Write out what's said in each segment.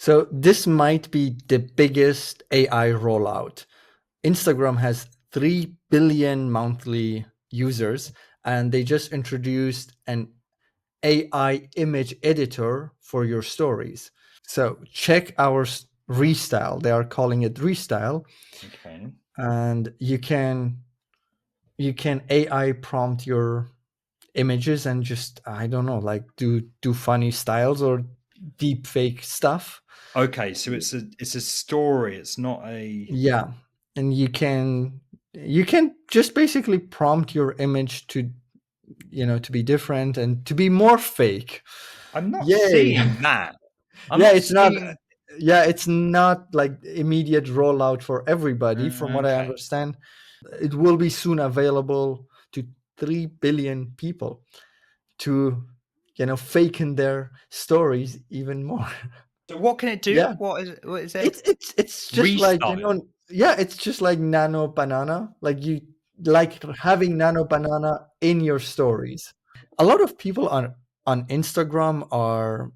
So this might be the biggest AI rollout. Instagram has 3 billion monthly users, and they just introduced an AI image editor for your stories. So check our Restyle. They are calling it Restyle, Okay. and you can AI prompt your images and just, I don't know, like do funny styles or deep fake stuff. Okay, so it's a story. It's not a. Yeah, and you can just basically prompt your image to, to be different and to be more fake. I'm not Yay. seeing that. I'm Yeah, not it's not. seeing. Yeah, it's not like immediate rollout for everybody, from what I Okay. understand. It will be soon available to 3 billion people to, faken their stories even more. So what can it do? Yeah, What is it? it's just like, Restyle. yeah, it's just like nano banana, like you like having nano banana in your stories. A lot of people on Instagram are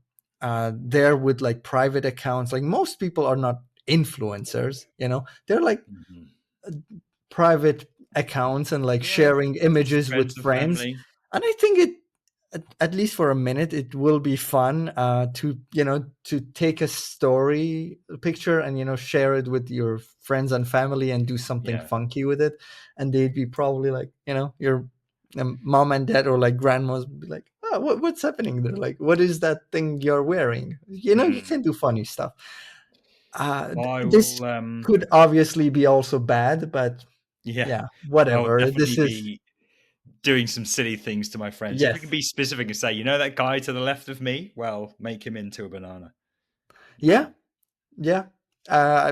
there with like private accounts. Like most people are not influencers, they're like Mhm. private accounts and like Yeah. sharing images with Friends and friends. family. And I think at least for a minute, it will be fun to take a story picture and share it with your friends and family and do something Yeah. funky with it. And they'd be probably like, your mom and dad or like grandmas would be like, oh, what's happening there? Like, what is that thing you're wearing? You Hmm. can do funny stuff. I This will. could obviously be also bad, but Yeah. yeah, I'll whatever. definitely This is, be doing some silly things to my friends. If we can yes. be specific and say, that guy to the left of me, well, make him into a banana. Yeah, yeah.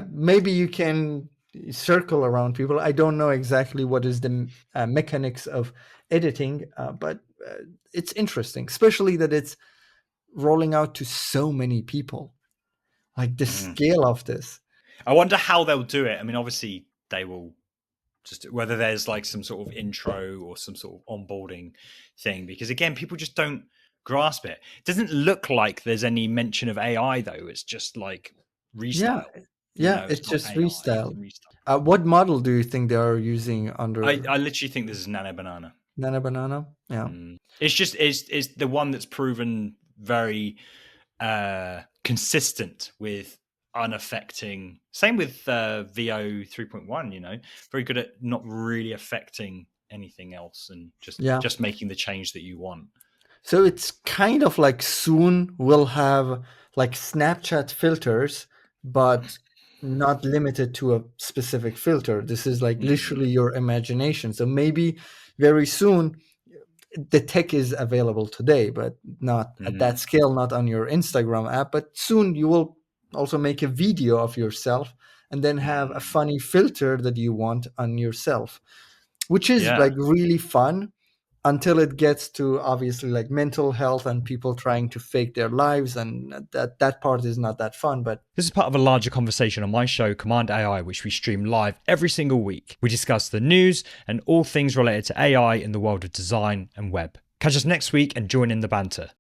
Maybe you can circle around people. I don't know exactly what is the mechanics of editing, but it's interesting, especially that it's rolling out to so many people. Like the Mm. scale of this. I wonder how they'll do it. I mean, obviously, they will just whether there's like some sort of intro or some sort of onboarding thing, because again, people just don't grasp it. It doesn't look like there's any mention of AI though. It's just like Yeah, restyle. yeah. It's It's not just AI. It's restyle. restyle. What model do you think they are using under I literally think this is nano banana. Nana Banana? Yeah. It's just it's the one that's proven very consistent with unaffecting. Same with VO 3.1. Very good at not really affecting anything else and just Yeah. just making the change that you want. So it's kind of like soon we'll have like Snapchat filters, but not limited to a specific filter. This is like Mm-hmm. literally your imagination. So maybe very soon the tech is available today, but not at that Mm-hmm. scale, not on your Instagram app. But soon you will also make a video of yourself and then have a Mm. funny filter that you want on yourself, which is Yeah. like really fun until it gets to obviously like mental health and people trying to fake their lives, and that part is not that fun. But This is part of a larger conversation on my show, Cmd+AI, which we stream live every single week. We discuss the news and all things related to AI in the world of design and web. Catch us next week and join in the banter.